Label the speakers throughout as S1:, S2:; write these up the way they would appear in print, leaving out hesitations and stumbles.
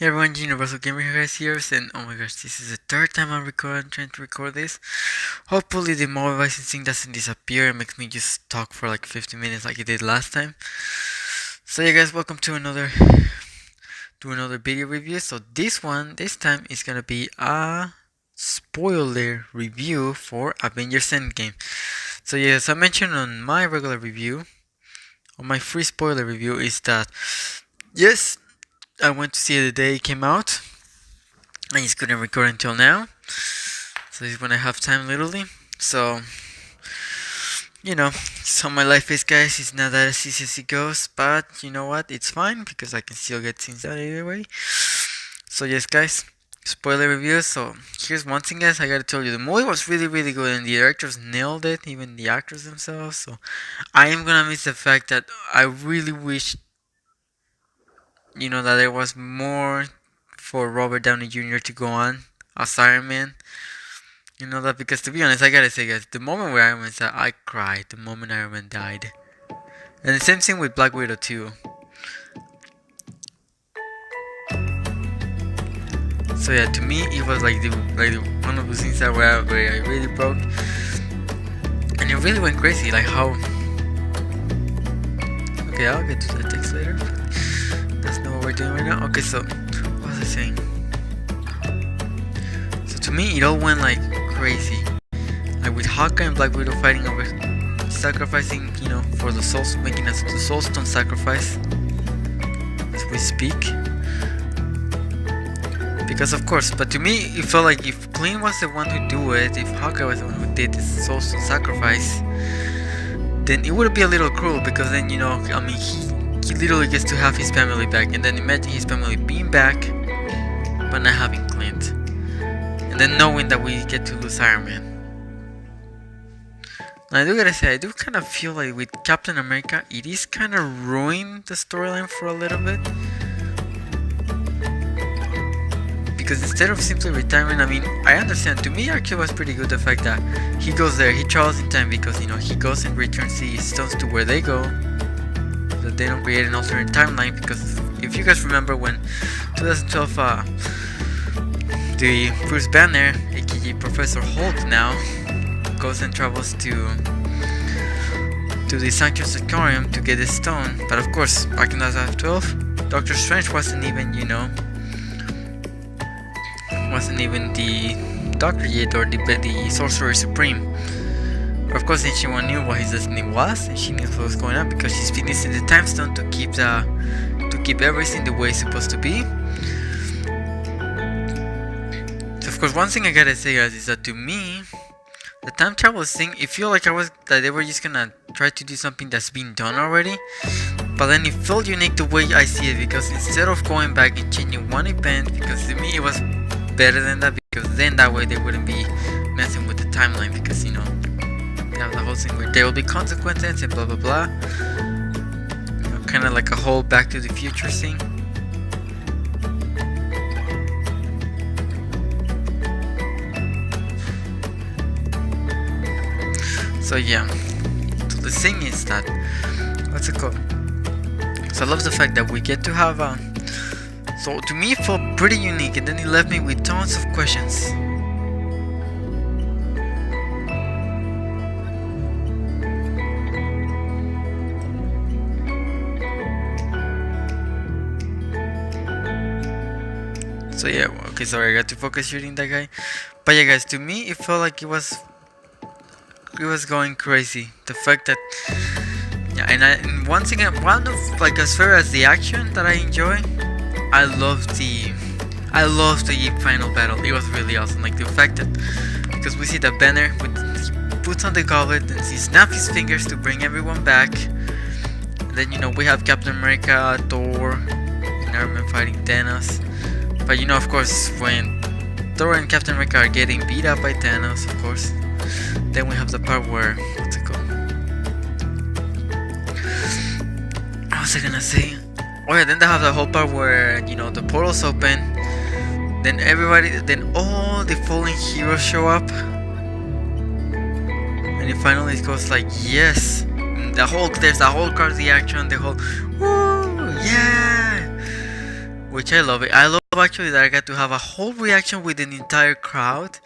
S1: Hey everyone, Universal Gamer guys here, and oh my gosh, this is the third time I'm trying to record this. Hopefully the mobile licensing doesn't disappear and makes me just talk for like 50 minutes like it did last time. So yeah guys, welcome to another video review. So this time is gonna be a spoiler review for Avengers Endgame. So yeah, as I mentioned on my regular review, on my free spoiler review, is that yes, I went to see it the day it came out. I just couldn't record until now. So this is when I have time, literally. So, so my life is, guys, it's not that as easy as it goes. But you know what? It's fine because I can still get things done either way. So yes, guys, spoiler review. So here's one thing, guys. I gotta tell you, the movie was really, really good, and the directors nailed it. Even the actors themselves. So I am gonna miss the fact that I really wish, that there was more for Robert Downey Jr. to go on as Iron Man. You know that, because to be honest, I gotta say, guys, the moment where Iron Man died, I cried. The moment Iron Man died, and the same thing with Black Widow too. So yeah, to me, it was like one of those things that where I really broke, and it really went crazy. Like how. Okay, I'll get to the text later. That's not what we're doing right now. Okay, so what was I saying? So to me, it all went like crazy. Like with Hawkeye and Black Widow fighting over sacrificing, for the souls, making us the soul stone sacrifice as we speak. Because of course, but to me, it felt like if Clint was the one who do it, if Hawkeye was the one who did this soul stone sacrifice, then it would be a little cruel, because then, he literally gets to have his family back, and then imagine his family being back, but not having Clint. And then knowing that we get to lose Iron Man. Now, I do gotta say, I do kind of feel like with Captain America, it is kind of ruined the storyline for a little bit. Because instead of simply retiring, I understand, to me actually was pretty good the fact that he goes there, he travels in time, because, he goes and returns the stones to where they go, so that they don't create an alternate timeline. Because if you guys remember when 2012, the Bruce Banner, aka Professor Hulk now, goes and travels to the Sanctum Sanctorum to get the stone. But of course, back in 2012, Doctor Strange wasn't even the Doctor yet, or the Sorcerer Supreme. But of course, then she knew what his destiny was, and she knew what was going on, because she's finishing the time stone to keep everything the way it's supposed to be. So of course, one thing I gotta say, guys, is that to me, the time travel thing, it felt like that they were just gonna try to do something that's been done already. But then it felt unique the way I see it, because instead of going back and changing one event, because to me it was better than that, because then that way they wouldn't be messing with the timeline, because they have the whole thing where there will be consequences and blah blah blah. Kind of like a whole Back to the Future thing. So yeah, so the thing is that, what's it called? So I love the fact that we get to have so to me it felt pretty unique, and then it left me with tons of questions. So yeah, okay, sorry, I got to focus shooting that guy. But yeah, guys, to me it felt like it was going crazy. The fact that, yeah, and one thing, one of, like, as far as the action that I enjoy, I love the final battle. It was really awesome. Like the fact that, because we see that Banner he puts on the goblet and he snaps his fingers to bring everyone back, and then we have Captain America, Thor, and Iron Man fighting Thanos. But of course, when Thor and Captain America are getting beat up by Thanos, of course, then we have the part where, what's it called? What was I gonna say? Oh yeah, then they have the whole part where, the portals open, then all the fallen heroes show up, and it finally goes like, yes, there's the whole crazy action, the whole, woo, yeah, which I love it. I love actually that I got to have a whole reaction with an entire crowd.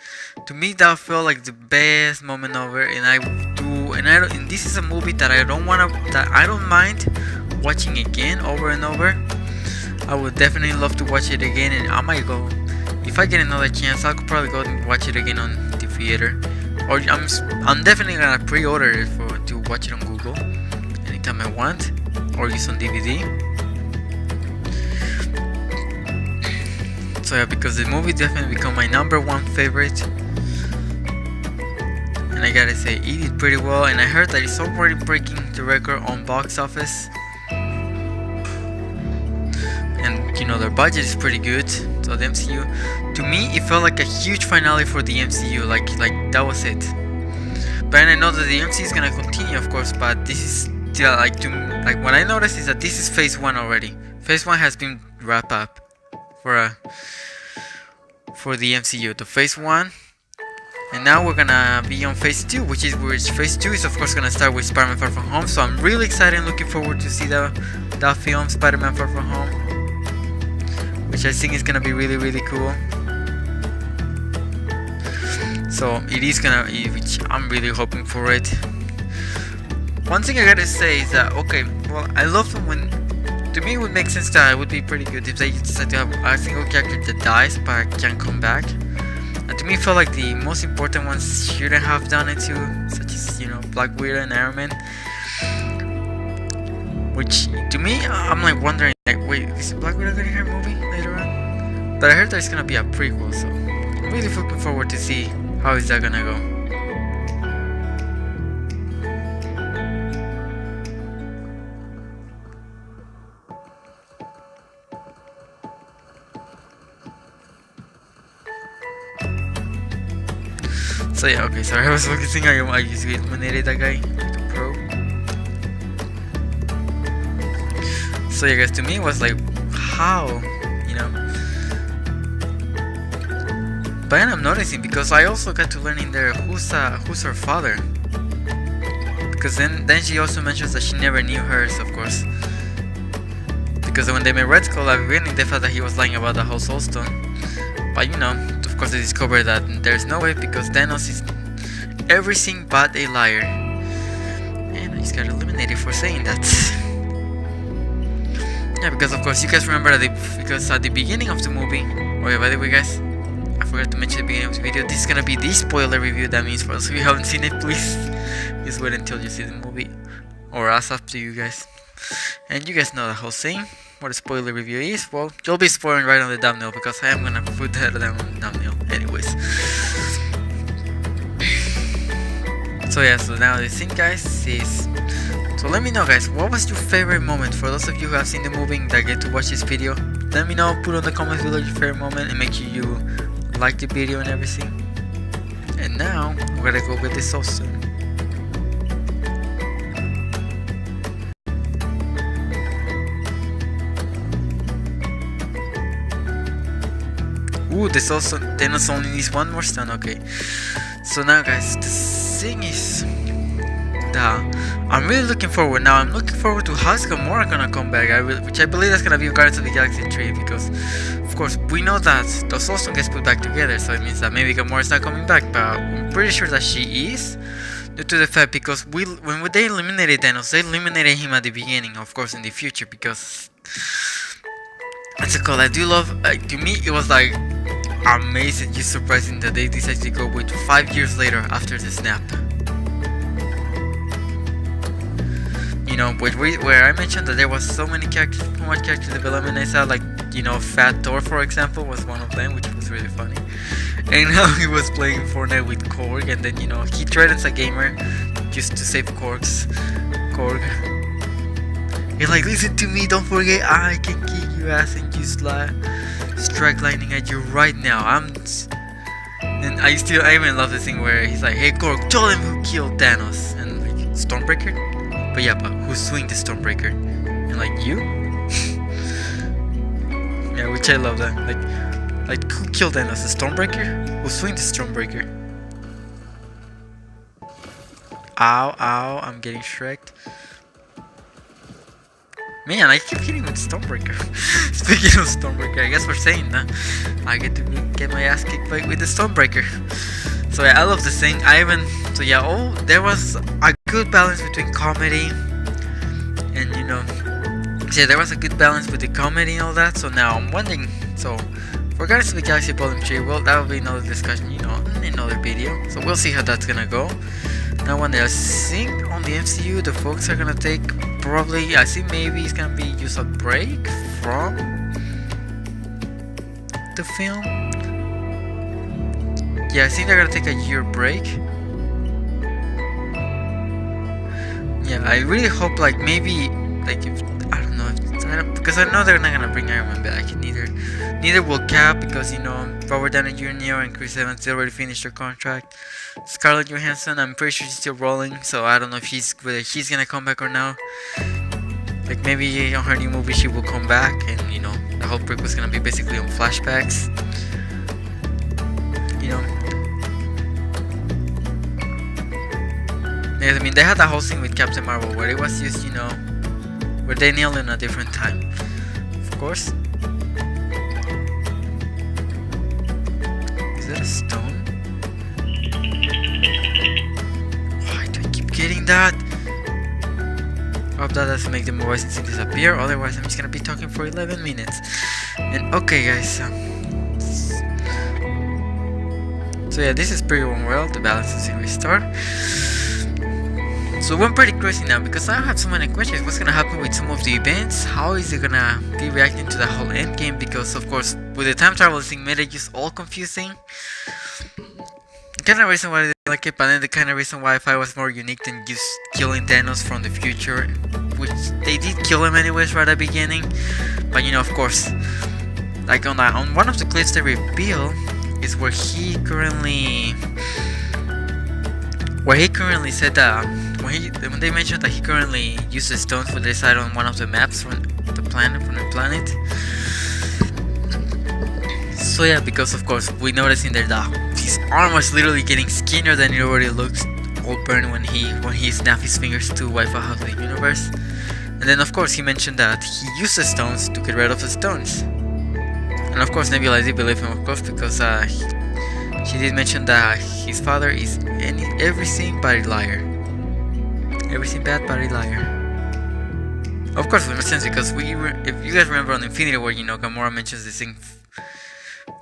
S1: To me, that felt like the best moment ever, and and this is a movie that I don't mind watching again over and over. I would definitely love to watch it again, and I might go, if I get another chance, I'll probably go and watch it again on the theater, or I'm definitely gonna pre-order it to watch it on Google anytime I want, or use on DVD. So yeah, because the movie definitely become my #1 favorite, and I gotta say, it did pretty well, and I heard that it's already breaking the record on box office. And you know, their budget is pretty good. So the MCU, to me, it felt like a huge finale for the MCU. Like that was it. But I know that the MCU is gonna continue, of course. But this is still like what I noticed is that this is phase 1 already. Phase 1 has been wrapped up for the MCU. The phase 1. And now we're gonna be on phase 2, which phase 2 is of course gonna start with Spider-Man Far From Home. So I'm really excited and looking forward to see that film, Spider-Man Far From Home, which I think is gonna be really, really cool. So it is which I'm really hoping for it. One thing I gotta say is that, okay, well, I love when, to me it would make sense that it would be pretty good if they decide to have a single character that dies but can come back. And to me, it felt like the most important ones shouldn't have done it too, such as, you know, Black Widow and Iron Man. Which, to me, I'm like wondering, like, wait, is Black Widow gonna get a movie later on? But I heard there's gonna be a prequel, so I'm really looking forward to see how is that gonna go. So yeah, okay, sorry, I was focusing. I just eliminated that guy, the pro. So yeah, guys, to me it was like, how, you know. But then I'm noticing, because I also got to learn in there who's her father. Because then she also mentions that she never knew hers, of course. Because when they met Red Skull at the beginning, they thought that he was lying about the whole Soul Stone. But you know, of course they discovered that there's no way, because Thanos is everything but a liar. And I just got eliminated for saying that. Yeah, because of course you guys remember because at the beginning of the movie, oh yeah, by the way guys, I forgot to mention at the beginning of the video, this is gonna be the spoiler review. That means for those of you who haven't seen it, please just wait until you see the movie, or ask up to you guys. And you guys know the whole thing. What a spoiler review is. Well, you'll be spoiling right on the thumbnail, because I am gonna put that down on the thumbnail anyways. So yeah, so now the thing guys is, so let me know guys, what was your favorite moment? For those of you who have seen the movie that get to watch this video, let me know, put on the comments below your favorite moment, and make sure you like the video and everything. And now we're gonna go with the Soul Stone. Ooh, this also Thanos only needs one more stone. Okay, so now guys, the thing is that I'm really looking forward. Now I'm looking forward to how's Gamora gonna come back. Which I believe that's gonna be Guardians of the Galaxy 3, because of course we know that the Soul Stone gets put back together, so it means that maybe Gamora's not coming back. But I'm pretty sure that she is, due to the fact, because when they eliminated Thanos, they eliminated him at the beginning, of course in the future, because what's it called? I do love, like, to me it was like amazing, just surprising that they decided to go with 5 years later after the snap. You know, where I mentioned that there was so much character development. I saw, like, you know, Fat Thor, for example, was one of them, which was really funny. And how he was playing Fortnite with Korg, and then, you know, he threatens a gamer just to save Korg. He's like, listen to me, don't forget, I can kick your ass and just strike lightning at you right now. And I even love the thing where he's like, hey Korg, tell him who killed Thanos. And like, Stormbreaker? But yeah, but who's swinging the Stormbreaker? And like, you? Yeah, which I love that. Like who killed Thanos? The Stormbreaker? Who swing the Stormbreaker? Ow, ow, I'm getting shreked. Man, I keep hitting with Stormbreaker. Speaking of Stormbreaker, I guess we're saying that I get to get my ass kicked by with the Stormbreaker. So yeah, I love this thing. So yeah, there was a good balance between comedy and so yeah, there was a good balance with the comedy and all that. So now I'm wondering, so for Guardians of the Galaxy Volume 3, well, that will be another discussion, in another video. So we'll see how that's gonna go. Now one day, I think on the MCU, the folks are gonna take probably, I think maybe it's gonna be use a break from the film. Yeah, I think they're gonna take a year break. Yeah, I really hope maybe if I don't know because I know they're not gonna bring Iron Man back. Neither will Cap because Robert Downey Jr. and Chris Evans already finished their contract. Scarlett Johansson, I'm pretty sure she's still rolling, so I don't know whether she's gonna come back or not. Maybe on her new movie she will come back, and the whole break was gonna be basically on flashbacks. Yeah, I mean, they had that whole thing with Captain Marvel where it was just where they nailed in a different time. Of course. Is that a stone? Why do I keep getting that? I hope that doesn't make the motion disappear, otherwise I'm just gonna be talking for 11 minutes. And okay guys, so yeah, this is pretty one world, the balance is in restart. So we're pretty crazy now because I have so many questions. What's gonna happen with some of the events? How is it gonna be reacting to the whole endgame? Because of course, with the time travel thing made it just all confusing. The kind of reason why I didn't like it, but then the kind of reason why I thought it was more unique than just killing Thanos from the future, which they did kill him anyways right at the beginning. But of course, on one of the clips they reveal is where he currently said that when they mentioned that he currently uses stones for this side on one of the maps from the planet. So yeah, because of course we noticed in there that his arm was literally getting skinnier than it already looks, all burned when he snapped his fingers to wipe out half the universe. And then of course he mentioned that he uses stones to get rid of the stones. And of course Nebula did believe him, of course, because she did mention that his father is everything but a liar. Everything bad but a liar. Of course it makes sense because if you guys remember on Infinity War, Gamora mentions this thing.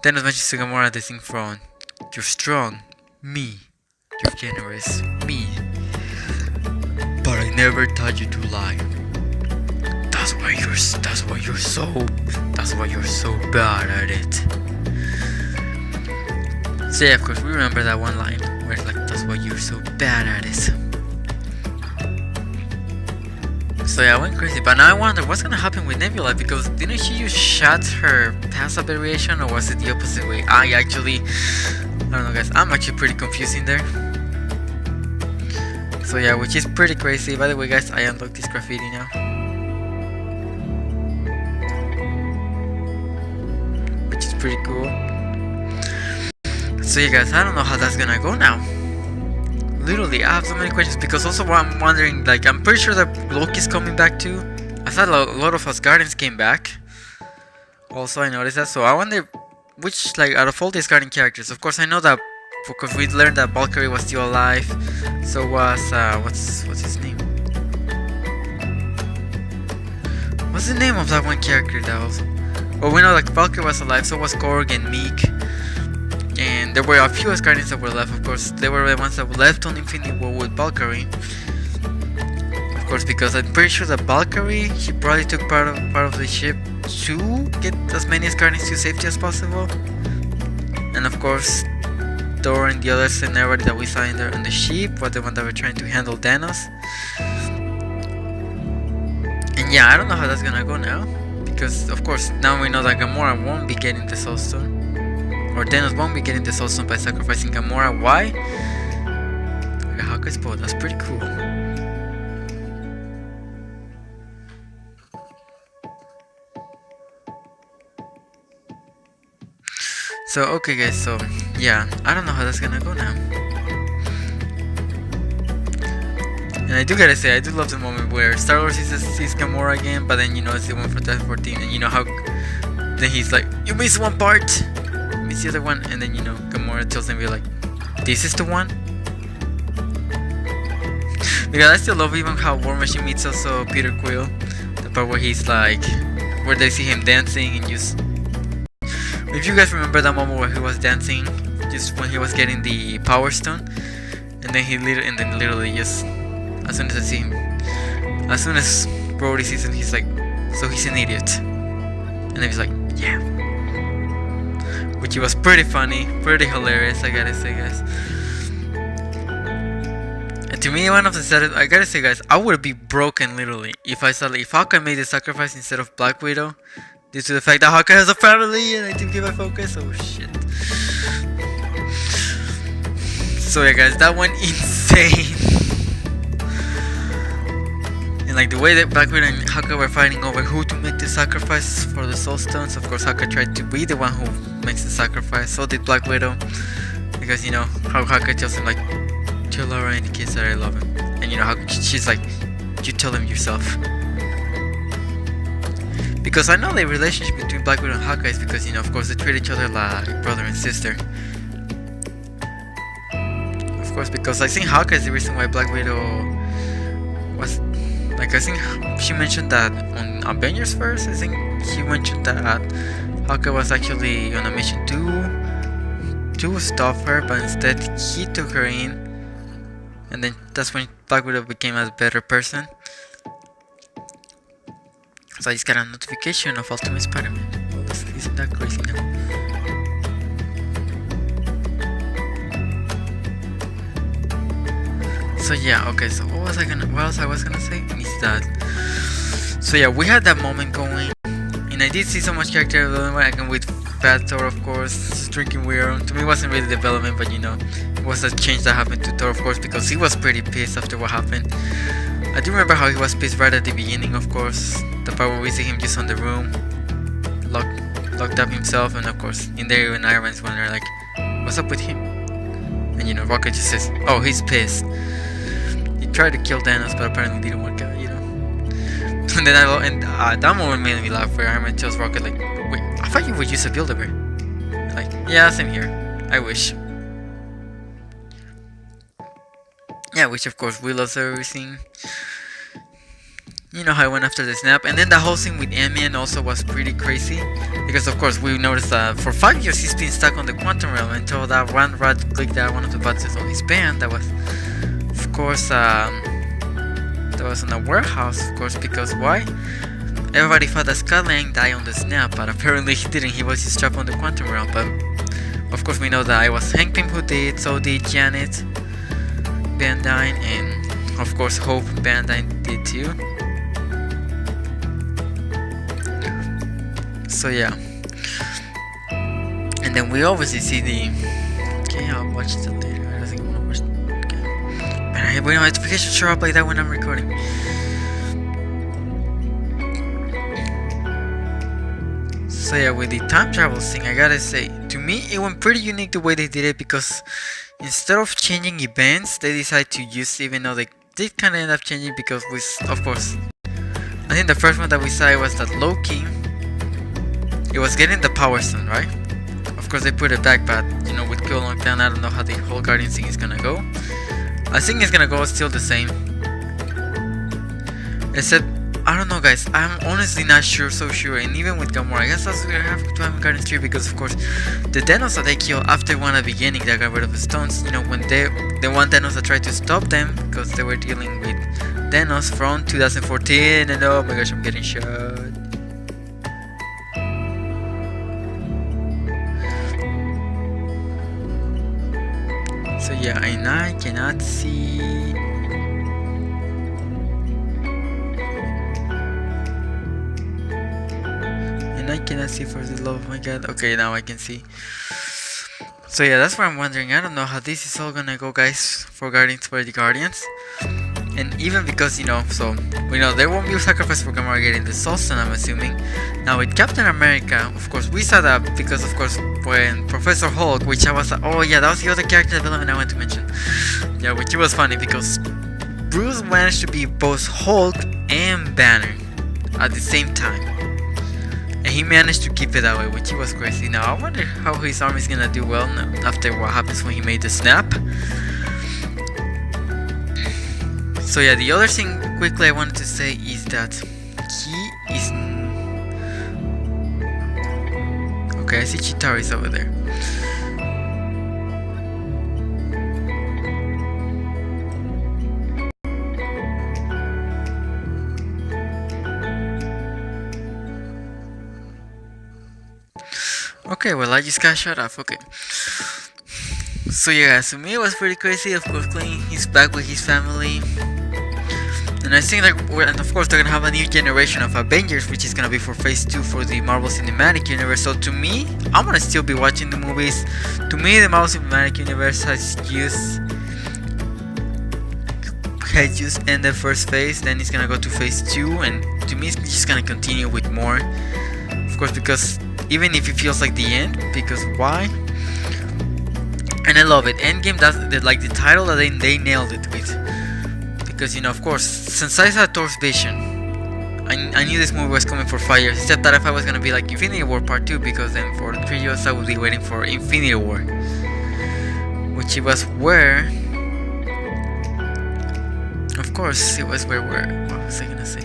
S1: Thanos mentions to Gamora this thing from "You're strong, me. You're generous, me. But I never taught you to lie. That's why you're so bad at it." So yeah, of course we remember that one line where it's that's why you're so bad at it. So yeah, I went crazy, but now I wonder what's gonna happen with Nebula, because didn't she just shut her past aberration, or was it the opposite way? I don't know guys, I'm actually pretty confusing there. So yeah, which is pretty crazy. By the way guys, I unlocked this graffiti now, which is pretty cool. So yeah guys, I don't know how that's gonna go now. Literally, I have so many questions, because also I'm wondering, I'm pretty sure that Loki's coming back too. I thought a lot of Asgardians came back. Also, I noticed that, so I wonder which, out of all the Asgardian characters, of course I know that, because we learned that Valkyrie was still alive, so was, what's his name? What's the name of that one character that was? Well, we know Valkyrie was alive, so was Korg and Meek. And there were a few Asgardians that were left, of course. They were the ones that were left on Infinity War with Valkyrie. Of course, because I'm pretty sure that Valkyrie, she probably took part of the ship to get as many Asgardians to safety as possible. And of course, Thor and the others and everybody that we saw in there on the ship were the one that were trying to handle Thanos. And yeah, I don't know how that's gonna go now, because of course now we know that Gamora won't be getting the Soul Stone. Or Thanos won't be getting the Soul Stone by sacrificing Gamora. Why? How could I spoil? That's pretty cool. So okay guys, so yeah, I don't know how that's gonna go now. And I do gotta say, I do love the moment where Star-Lord sees Gamora again, but then, it's the one from 2014, and you know how then he's like, you missed one part, you missed the other one, and then, Gamora tells him, like, this is the one? Because I still love even how War Machine meets also Peter Quill, the part where he's like, where they see him dancing and just... If you guys remember that moment where he was dancing, just when he was getting the Power Stone, and then literally just, as soon as I see him, as soon as Brody sees him, he's like, so he's an idiot. And then he's like, yeah. Which was pretty funny, pretty hilarious, I gotta say, guys. And to me, one of the saddest, I gotta say, guys, I would be broken literally if I saw, if Hawkeye made the sacrifice instead of Black Widow, due to the fact that Hawkeye has a family and I didn't give my focus. Oh shit. So yeah, guys, that went insane. And like the way that Black Widow and Hawkeye were fighting over who to make the sacrifice for the Soul Stones. Of course, Hawkeye tried to be the one who makes the sacrifice. So did Black Widow, because how Hawkeye tells him like, tell Laura and the kids that I love him, and how she's like, you tell him yourself. Because I know the relationship between Black Widow and Hawkeye is because, of course, they treat each other like brother and sister. Of course, because I think Hawkeye is the reason why Black Widow was... Like, I think she mentioned that on Avengers first. I think she mentioned that Hawkeye was actually on a mission to stop her, but instead he took her in. And then that's when Black Widow became a better person. So I just got a notification of Ultimate Spider-Man. Well, isn't that crazy now? So yeah, okay, so what else I was gonna say is that, so yeah, we had that moment going, and I did see so much character development, again with Fat Thor, of course, just drinking weird. To me, it wasn't really development, but it was a change that happened to Thor, of course, because he was pretty pissed after what happened. I do remember how he was pissed right at the beginning, of course. The part where we see him just on the room, locked up himself, and of course, in there even Iron Man's wondering like, what's up with him? And Rocket just says, oh, he's pissed. He tried to kill Thanos, but apparently didn't work out, And then that moment made me laugh, where Iron Man tells Rocket like, wait, I thought you would use a Build-A-Bear. Like, yeah, same here. I wish. Yeah, which of course we lost everything. You know how I went after the snap, and then the whole thing with Ant-Man also was pretty crazy, because of course we noticed that for 5 years he's been stuck on the quantum realm until that one rat clicked out one of the buttons on his band. That was, of course, that was in a warehouse, of course, because why? Everybody thought that Scott Lang died on the snap, but apparently he didn't. He was just trapped on the quantum realm. But of course we know that it was Hank Pym who did, so did Janet Van Dyne, and of course Hope Van Dyne did too. So yeah, and then we obviously see the... Okay, I'll watch it later. I don't think I want to watch it. Okay. Man, I hate when notifications show up like that when I'm recording. So yeah, with the time travel thing, I gotta say, to me it went pretty unique the way they did it, because instead of changing events, they decided to use, even though they did kind of end up changing, because we, of course, I think the first one that we saw was that Loki, it was getting the Power Stone, right? Of course they put it back, but with Quill Lockdown, I don't know how the whole Guardian thing is gonna go. I think it's gonna go still the same, except I don't know, guys. I'm honestly not so sure. And even with Gamora, I guess that's gonna have to have Guardians 3, because of course the Thanos that they killed after one at the beginning that got rid of the stones, when the one Thanos that tried to stop them because they were dealing with Thanos from 2014, and oh my gosh, I'm getting shot. So yeah, and I cannot see. And I cannot see for the love of my god. Okay, now I can see. So yeah, that's what I'm wondering. I don't know how this is all gonna go, guys, for Guardians for the Guardians. And even because, so we know there won't be a sacrifice for Gamora getting the Soul Stone, I'm assuming. Now with Captain America, of course, we saw that because, of course, when Professor Hulk, which I was like, oh yeah, that was the other character development I wanted to mention. Yeah, which was funny because Bruce managed to be both Hulk and Banner at the same time. And he managed to keep it that way, which was crazy. Now, I wonder how his army is gonna do well now, after what happens when he made the snap. So yeah, the other thing quickly I wanted to say is that he is... Okay, I see Chitari's over there. Okay, well, I just got shut off. Okay. So yeah, to me it was pretty crazy. Of course, Clayton, he's back with his family. And I think that, and of course, they're gonna have a new generation of Avengers, which is gonna be for Phase 2 for the Marvel Cinematic Universe. So to me, I'm gonna still be watching the movies. To me, the Marvel Cinematic Universe has just ended first phase, then it's gonna go to Phase 2, and to me, it's just gonna continue with more. Of course, because even if it feels like the end, because why? And I love it. Endgame, that's like the title that they nailed it with. Because, you know, of course, since I saw Thor's vision, I knew this movie was coming for 5 years. Except that if I was gonna be like Infinity War Part 2, because then for 3 years I would be waiting for Infinity War, which it was where, of course, it was where what was I gonna say?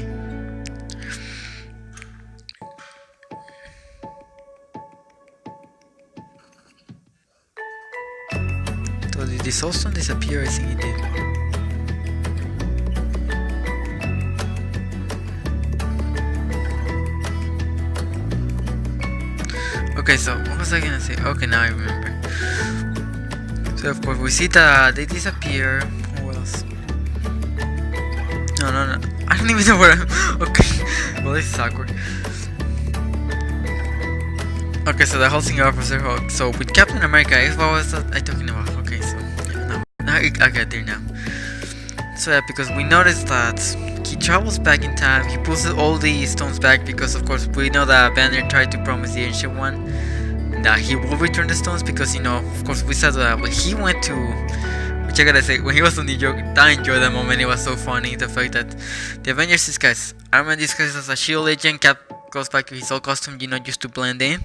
S1: So did this also disappear? I think it did. Okay, so what was I gonna say? Okay, now I remember. So of course we see that they disappear. What else? No. I don't even know where I'm... Okay. Well, this is awkward. Okay, so the whole thing of Officer Hulk. So with Captain America, what was that I talking about? Okay, so yeah, now I get there now. So yeah, because we noticed that he travels back in time, he pulls all the stones back, because of course we know that Banner tried to promise the Ancient One that he will return the stones, because, you know, of course we saw that when he went to, which I gotta say, when he was on New York, I enjoyed that moment. It was so funny, the fact that the Avengers disguise, Iron Man disguises as a shield agent, Cap goes back to his old costume, you know, just to blend in,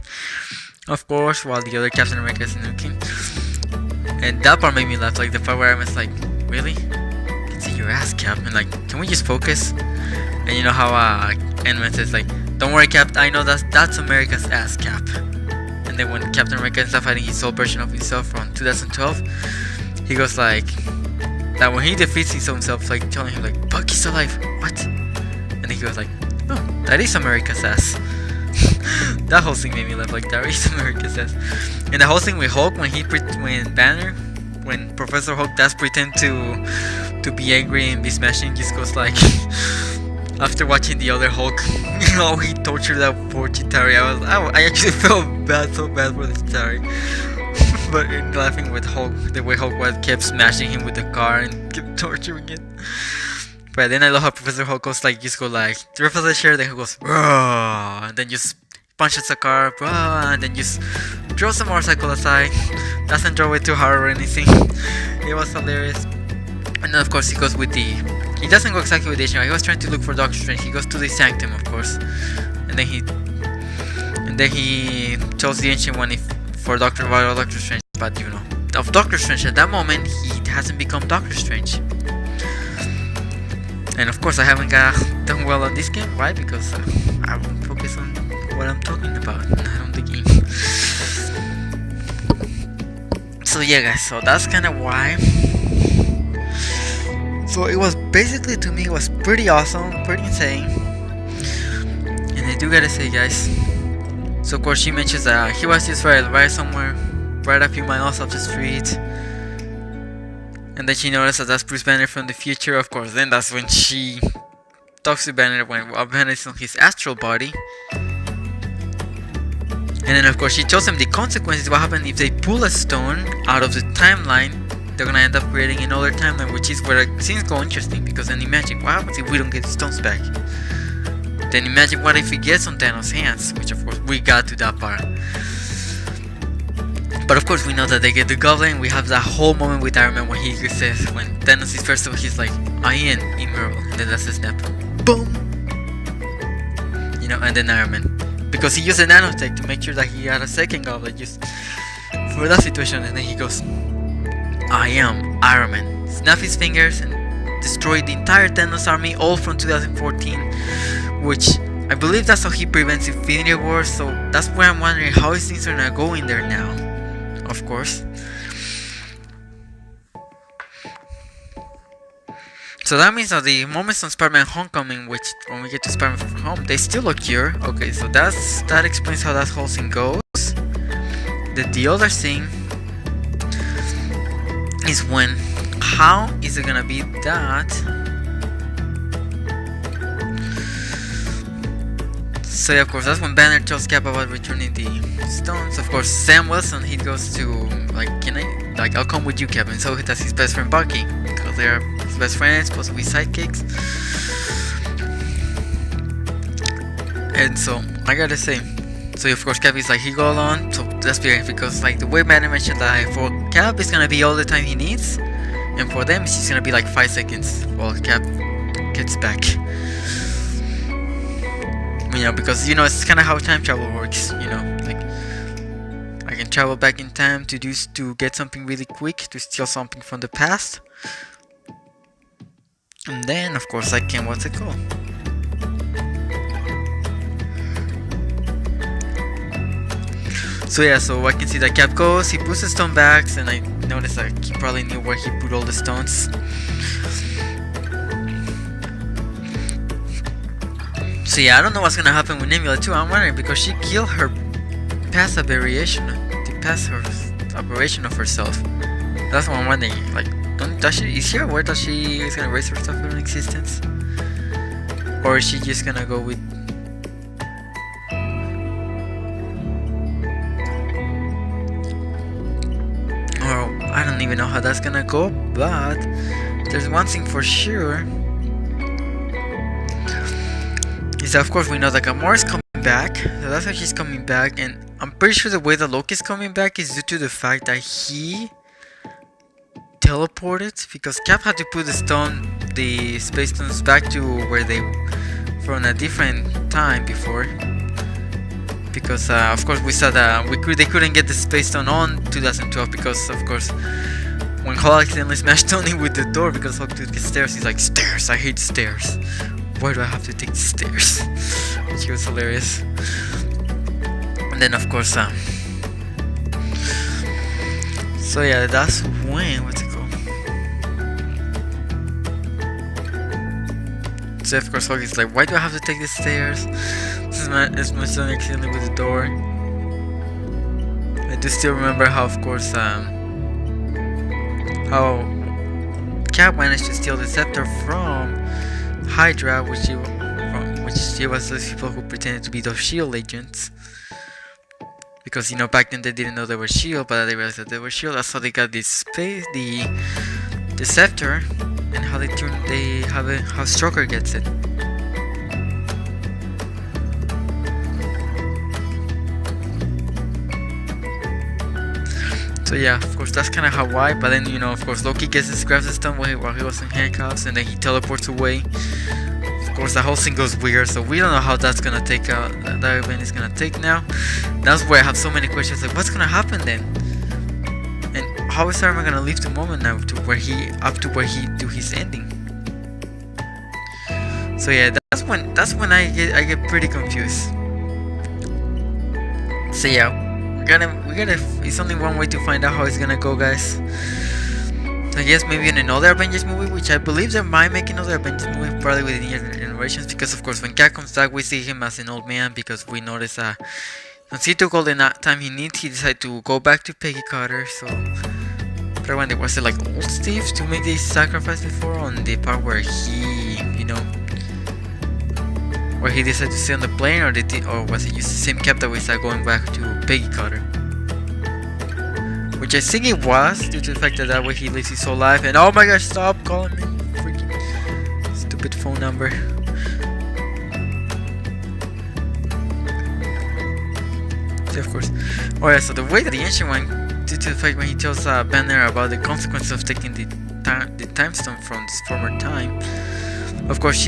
S1: of course, while the other Captain America is looking. And that part made me laugh, like the part where Iron Man's like, really? See your ass, Cap, and like, can we just focus? And you know how Ant-Man says like, don't worry, Cap, I know that's America's ass, Cap. And then when Captain America ends up fighting his old version of himself from 2012, he goes like, that when he defeats his own self, like telling him like, Bucky's alive, what? And then he goes like, oh, that is America's ass. That whole thing made me laugh, like, that is America's ass. And the whole thing with Hulk, when Professor Hulk does pretend to be angry and be smashing, just goes like, after watching the other Hulk, you know, he tortured that poor Chitauri. I actually felt so bad for the Chitauri. But laughing with Hulk, the way Hulk kept smashing him with the car and kept torturing it. But then I love how Professor Hulk goes like, just go like, rip off the chair, then he goes, "Rah!" And then just punches the car, "Rah!" And then just throws the motorcycle aside, doesn't throw it too hard or anything. It was hilarious. And then of course he goes with he doesn't go exactly with the Ancient One. He was trying to look for Doctor Strange. He goes to the Sanctum, of course, and then he tells the Ancient One for Doctor Strange. But you know, of Doctor Strange at that moment, he hasn't become Doctor Strange. And of course I haven't done well on this game. Why? Because I won't focus on what I'm talking about, not on the game. So yeah, guys, so that's kind of why. So it was basically, to me, it was pretty awesome, pretty insane. And I do gotta say, guys, so of course she mentions that he was just right somewhere, right a few miles off the street. And then she noticed that that's Bruce Banner from the future. Of course, then that's when she talks to Banner when Banner is on his astral body. And then of course she tells him the consequences, what happens if they pull a stone out of the timeline. They're gonna end up creating another timeline, which is where things go interesting, because then imagine what happens if we don't get the stones back. Then imagine what if it gets on Thanos' hands, which of course we got to that part. But of course we know that they get the Goblin. We have that whole moment with Iron Man when he says, when Thanos is first of all, he's like, I am Emerald, and then that's a snap. Boom! You know, and then Iron Man. Because he used a nanotech to make sure that he had a second goblet just for that situation, and then he goes, I am Iron Man. Snap his fingers and destroy the entire Thanos army, all from 2014, which I believe that's how he prevents Infinity War, so that's where I'm wondering how his things are gonna go in there now, of course. So that means that the moments on Spider-Man Homecoming, which when we get to Spider-Man Far From Home, they still occur. Okay, so that explains how that whole thing goes. The other thing is when, how is it gonna be that? So yeah, of course, that's when Banner tells Cap about returning the stones. Of course, Sam Wilson, he goes to, like, I'll come with you, Kevin. So that's his best friend Bucky, because they're his best friends, supposed to be sidekicks. And so, I gotta say, so of course Cap is like, he go along, so that's weird, because like the way Banner mentioned that for Cap it's gonna be all the time he needs, and for them it's just gonna be like 5 seconds while Cap gets back. You know, because you know it's kind of how time travel works. You know, like I can travel back in time to get something really quick, to steal something from the past, and then of course I can, what's it called? So yeah, so I can see that Cap goes, he puts the stone back, and I noticed that he probably knew where he put all the stones. So yeah, I don't know what's gonna happen with Nebula too. I'm wondering, because she killed her past aberration, the past her aberration of herself. That's what I'm wondering. Like, is she aware that she is gonna erase herself from existence, or is she just gonna go with? Or I don't even know how that's gonna go. But there's one thing for sure. Is that of course we know that Gamora's coming back, so that's why she's coming back, and I'm pretty sure the way that Loki's coming back is due to the fact that he teleported, because Cap had to put the space stones back to where they from a different time before, because of course we saw that they couldn't get the space stone on 2012, because of course when Hulk accidentally smashed Tony with the door because Hulk took the stairs, he's like, stairs, I hate stairs. Why do I have to take the stairs? Which was hilarious. And then of course, so yeah, that's when, what's it called? So of course Hulk is like, why do I have to take the stairs? This is my son accidentally with the door. I do still remember how, of course, how Cap managed to steal the scepter from Hydra, which she was those people who pretended to be those SHIELD agents, because you know back then they didn't know they were SHIELD, but they realized that they were SHIELD. That's how they got this space, the scepter, and how how Stroker gets it. So yeah, of course that's kind of how why. But then you know, of course Loki grabs the stone while he was in handcuffs, and then he teleports away. Of course, the whole thing goes weird, so we don't know how that's gonna take out. That event is gonna take now. That's where I have so many questions. Like, what's gonna happen then? And how is Iron Man gonna leave the moment now to where he do his ending? So yeah, that's when I get pretty confused. So yeah, we gotta. It's only one way to find out how it's gonna go, guys. I guess maybe in another Avengers movie, which I believe they might make another Avengers movie, probably with the new generations, because of course when Cap comes back we see him as an old man, because we notice since he took all the time he needs, he decided to go back to Peggy Carter. So but when was it like old Steve to make this sacrifice before, on the part where he, you know, where he decided to stay on the plane, or was it just the same Cap that we saw going back to Peggy Carter? Which I think it was, due to the fact that way he lives his whole life. And oh my gosh, stop calling me, freaking stupid phone number. So of course. Oh yeah, so the way that the Ancient One, due to the fact when he tells Banner about the consequences of taking the time stone from this former time. Of course,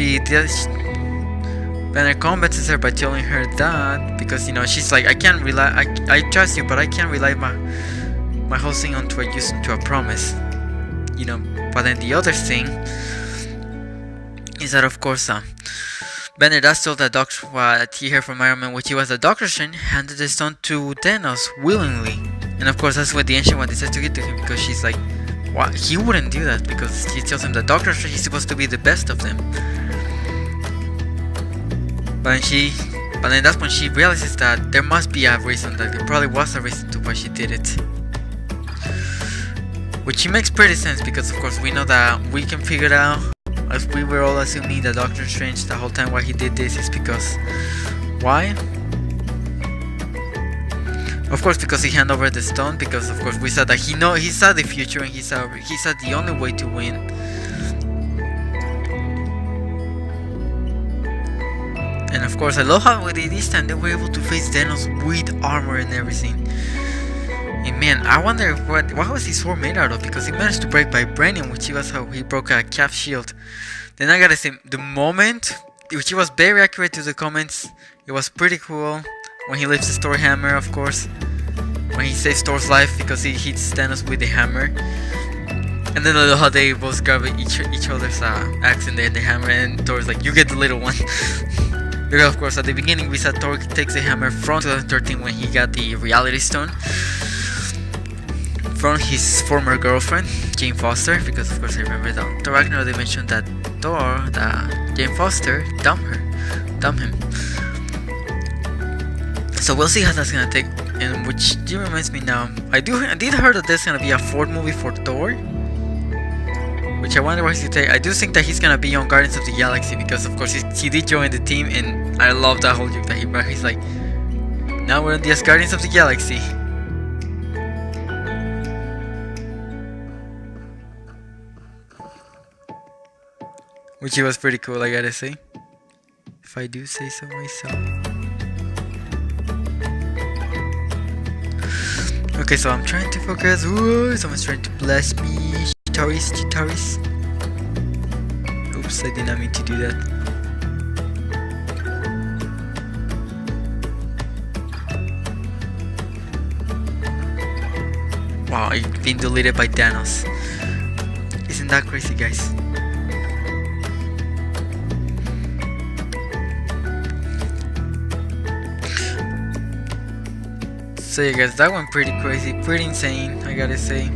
S1: Banner compensates her by telling her that because she's like, I can't rely. I trust you, but I can't rely my whole thing onto a promise. But then the other thing is that of course Banner does tell the doctor what he heard from Iron Man, which he was the Doctor Strange handed the stone to Thanos willingly, and of course that's what the Ancient One decides to give to him because she's like, what? He wouldn't do that because he tells him the Doctor Strange is supposed to be the best of them. But then that's when she realizes that there must be a reason, that there probably was a reason to why she did it. Which makes pretty sense because of course we know that we can figure it out, as we were all assuming that Doctor Strange the whole time why he did this is because why? Of course because he handed over the stone, because of course we saw that he saw the future and he saw the only way to win. And of course I love how this time they were able to face Thanos with armor and everything. And man, I wonder what was his sword made out of, because he managed to break vibranium, which was how he broke a Cap shield. Then I gotta say, the moment, which was very accurate to the comments, it was pretty cool. When he lifts the Thor hammer, of course. When he saves Thor's life because he hits Thanos with the hammer. And then I love how they both grab each other's axe and the hammer, and Thor's like, you get the little one. Because of course at the beginning we saw Thor takes the hammer from 2013 when he got the Reality Stone from his former girlfriend, Jane Foster, because of course I remember that Thor Ragnarok they mentioned that Jane Foster dumped him. So we'll see how that's gonna take, and which reminds me now, I did heard that there's gonna be a fourth movie for Thor, which I wonder what he's gonna take. I do think that he's gonna be on Guardians of the Galaxy because of course he did join the team, and I love that whole joke that he brought. He's like, now we're on the Guardians of the Galaxy. Which was pretty cool, I gotta say, if I do say so myself. Okay, so I'm trying to focus. Ooh, someone's trying to blast me. Chitaris. Oops, I did not mean to do that. Wow, I've been deleted by Thanos. Isn't that crazy, guys? So yeah guys, that went pretty crazy, pretty insane, I gotta say.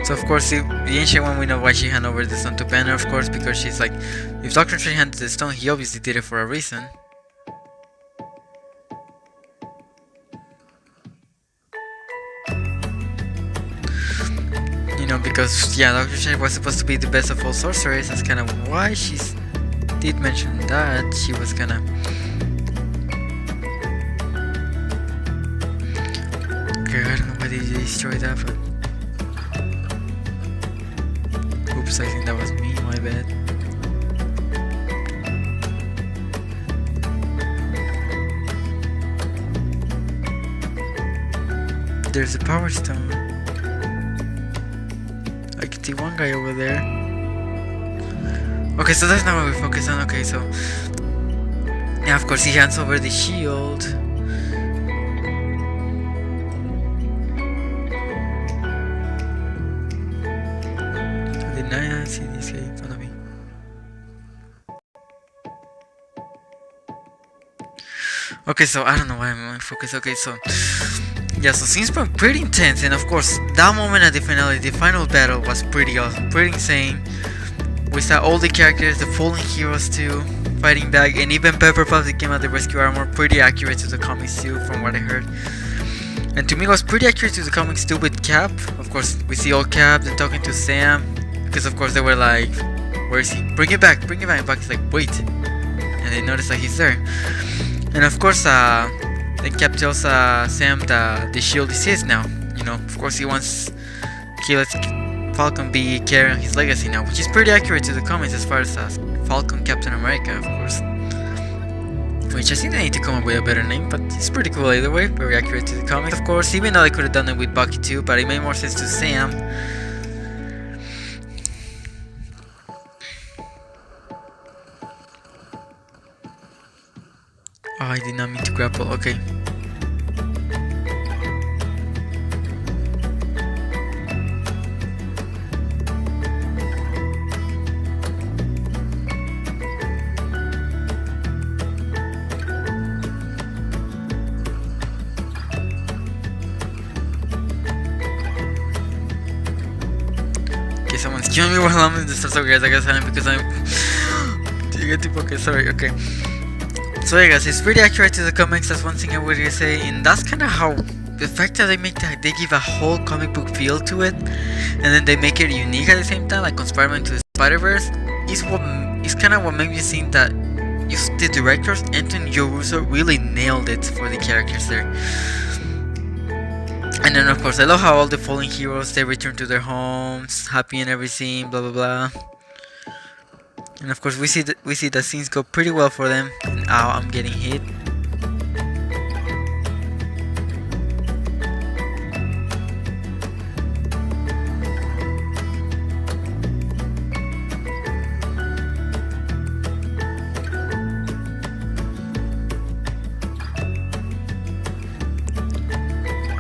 S1: So of course, the Ancient One, we know why she handed over the stone to Banner, of course, because she's like, if Doctor Strange handed the stone, he obviously did it for a reason. Because yeah, Doctor Strange was supposed to be the best of all sorcerers. That's kind of why she did mention that she was gonna. Okay, I don't know why they destroy that, but oops, I think that was me. My bad. There's a power stone. I can see one guy over there. Okay, so that's not what we focus on. Okay, so yeah, of course he hands over the shield. Did I see this guy in front of me? Okay, so I don't know why I'm focused. Okay, so yeah, so things were pretty intense, and of course that moment at the finale, the final battle, was pretty awesome, pretty insane. We saw all the characters, the fallen heroes too, fighting back, and even Pepper Potts that came out the rescue armor, pretty accurate to the comics too, from what I heard. And to me it was pretty accurate to the comics too with Cap. Of course we see old Cap, then talking to Sam, because of course they were like, where is he? Bring it back, bring it back. And Bucky's like, wait. And they notice that he's there. And of course then Cap tells Sam that the shield is his now. Of course he wants Falcon be carrying his legacy now, which is pretty accurate to the comics as far as Falcon Captain America, of course. which I think they need to come up with a better name, but it's pretty cool either way, very accurate to the comics, of course, even though they could have done it with Bucky too, but it made more sense to Sam. Oh, I did not mean to grapple, okay. Okay, someone's killing me while I'm in this. So guys, I guess I'm because I'm... Do you get the... Okay, sorry, okay. So yeah guys, it's pretty accurate to the comics, that's one thing I would say, and that's kind of how the fact that they make that, they give a whole comic book feel to it, and then they make it unique at the same time, like on Spider-Man to the Spider-Verse, is kind of what made me think that the directors, Anthony Joe Russo, really nailed it for the characters there. And then of course, I love how all the fallen heroes, they return to their homes, happy and everything, blah blah blah. And of course we see that things go pretty well for them. And ow, I'm getting hit.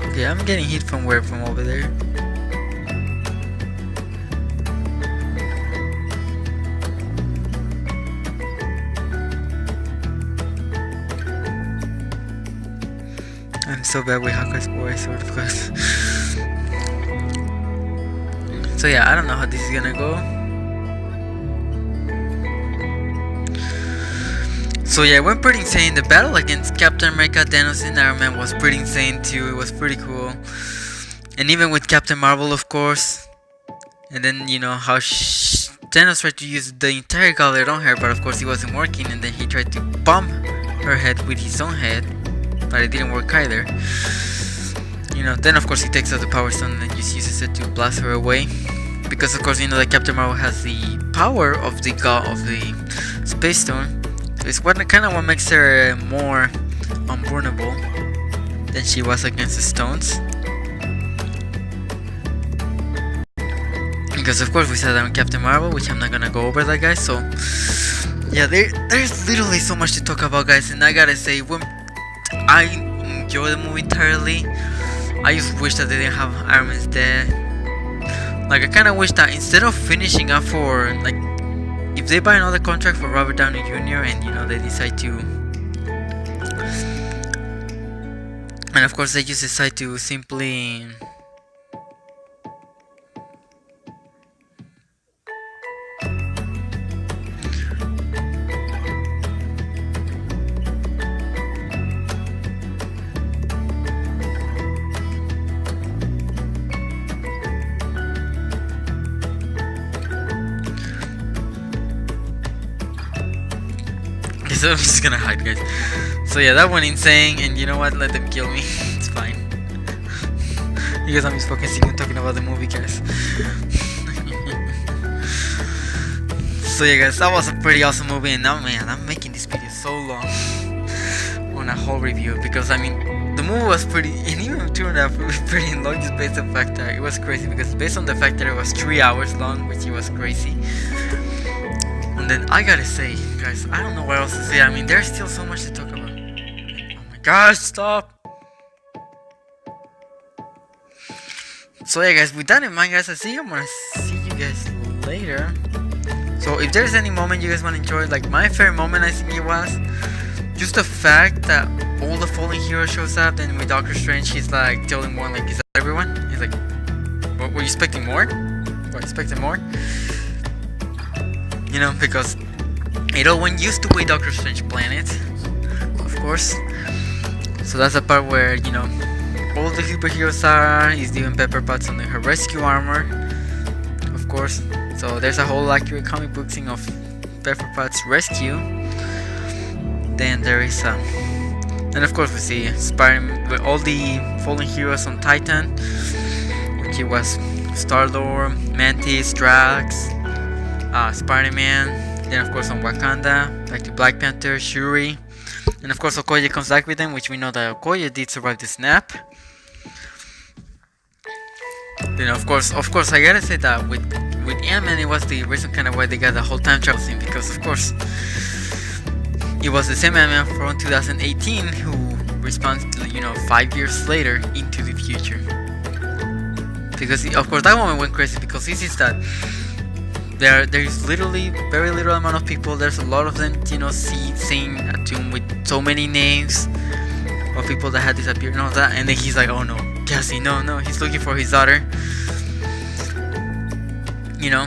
S1: Okay, I'm getting hit from where? From over there. I'm so bad with Hawkeye's boy, sort of course. So yeah, I don't know how this is gonna go. So yeah, it went pretty insane. The battle against Captain America, Thanos, and Iron Man was pretty insane too. It was pretty cool. And even with Captain Marvel, of course. And then, you know, how Thanos tried to use the entire gauntlet on her, but of course it wasn't working. And then he tried to bomb her head with his own head, but it didn't work either. You know, then of course he takes out the Power Stone and then just uses it to blast her away. Because of course, you know, that Captain Marvel has the power of the Space Stone. So it's kind of what makes her more unburnable than she was against the stones. Because of course we saw that on Captain Marvel, which I'm not gonna go over that, guys. So yeah, there's literally so much to talk about, guys. And I gotta say, when I enjoy the movie entirely, I just wish that they didn't have Iron Man's death. Like, I kind of wish that instead of finishing up for, like, if they buy another contract for Robert Downey Jr. and, you know, they decide to, and of course they just decide to simply so I'm just gonna hide, guys. So yeah, that went insane, and you know what? Let them kill me. It's fine. Because I'm just focusing on talking about the movie, guys. So yeah, guys, that was a pretty awesome movie, and now, man, I'm making this video so long on a whole review because I mean, the movie was pretty, and even turned out pretty long just based on the fact that it was crazy. Because based on the fact that it was 3 hours long, which it was crazy. And then I gotta say, guys, I don't know what else to say. I mean, there's still so much to talk about. Oh my gosh, stop! So yeah, guys, with that in mind, guys, I think I'm gonna see you guys later. So if there's any moment you guys want to enjoy, like my favorite moment, I think it was just the fact that all the fallen heroes shows up. Then with Doctor Strange, he's like telling one, like, is that everyone? He's like, what, were you expecting more? Were you expecting more? You know, because it all went used to way Doctor Strange planet, of course. So that's the part where, you know, all the superheroes are. He's doing Pepper Potts on her rescue armor, of course. So there's a whole accurate comic book thing of Pepper Potts' rescue. Then there is and of course we see Spider-Man with all the fallen heroes on Titan, which it was Star-Lord, Mantis, Drax, Spider-Man. Then of course on Wakanda, back to Black Panther, Shuri, And of course Okoye comes back with them, which we know that Okoye did survive the snap. Then of course I gotta say that with Ant-Man, it was the reason kind of why they got the whole time travel scene, because of course it was the same Ant-Man from 2018 who responds to, 5 years later into the future. Because of course that moment went crazy, because he sees that there's literally very little amount of people. There's a lot of them, seeing a tomb with so many names of people that had disappeared and all that. And then he's like, oh no, Cassie, no, he's looking for his daughter.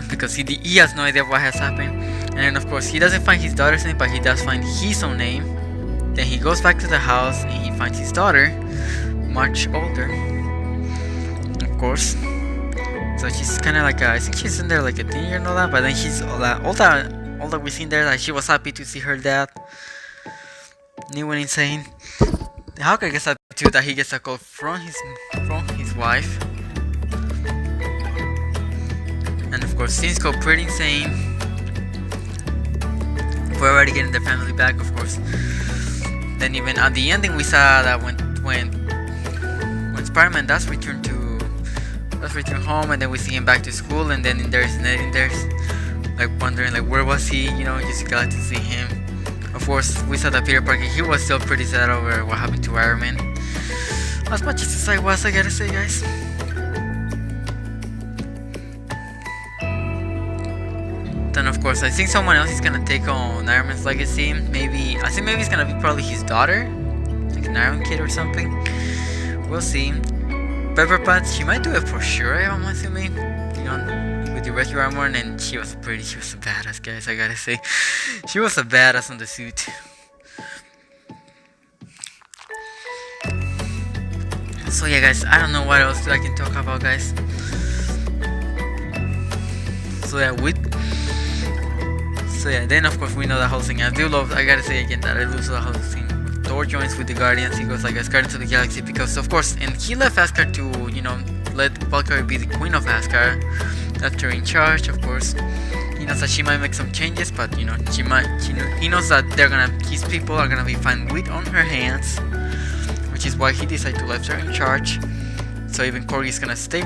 S1: Because he has no idea what has happened. And then of course he doesn't find his daughter's name, but he does find his own name. Then he goes back to the house and he finds his daughter, much older, of course. So she's kind of like I think she's in there like a teenager and all that. But then she's all that we seen there, that she was happy to see her dad. And he went insane. Hawkeye gets happy too that he gets a call from his wife. And of course things go pretty insane. We're already getting their family back, of course. Then even at the ending we saw that when Spider-Man does return home, and then we see him back to school, and then there's like wondering like where was he, just glad to see him. Of course we saw that Peter Parker, he was still pretty sad over what happened to Iron Man. As much as I was, I gotta say, guys. Then of course I think someone else is gonna take on Iron Man's legacy. I think maybe it's gonna be probably his daughter, like an Iron Kid or something. We'll see. Pepper Potts, she might do it for sure, I'm assuming. With the rescue armor, and she was a badass, guys, I gotta say. She was a badass on the suit. So yeah, guys, I don't know what else I can talk about, guys. So yeah, then of course we know the whole thing. I gotta say again that I love the whole thing. Thor joins with the Guardians. He goes like as Guardians of the Galaxy, because of course, and he left Asgard to let Valkyrie be the queen of Asgard, left her in charge. Of course, he knows that she might make some changes, but he knows that his people are gonna be fine with on her hands, which is why he decided to left her in charge. So even Korg is gonna stay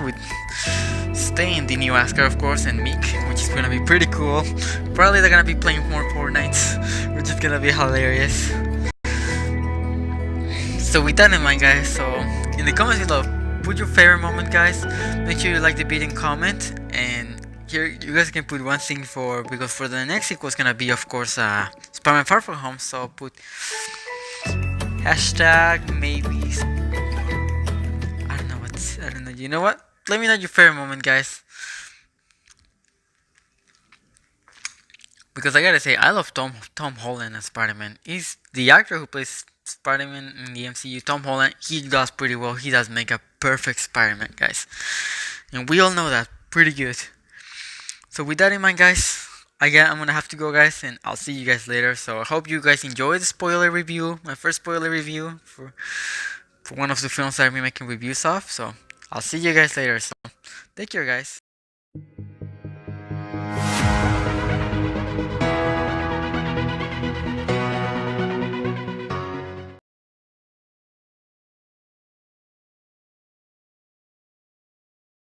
S1: in the new Asgard, of course, and Meek, which is gonna be pretty cool. Probably they're gonna be playing more Fortnite, which is gonna be hilarious. So with that in mind, guys, so in the comments below, put your favorite moment, guys. Make sure you like the video and comment. And here you guys can put one thing because for the next sequel is gonna be, of course, Spider-Man Far From Home. So put hashtag maybe. I don't know. You know what? Let me know your favorite moment, guys. Because I gotta say, I love Tom Holland as Spider-Man. He's the actor who plays Spider-Man in the MCU. Tom Holland, he does pretty well. He does make a perfect Spider-Man, guys. And we all know that pretty good. So with that in mind, guys, I'm gonna have to go, guys, and I'll see you guys later. So I hope you guys enjoyed the spoiler review, my first spoiler review for one of the films that I've been making reviews of. So I'll see you guys later. So take care, guys.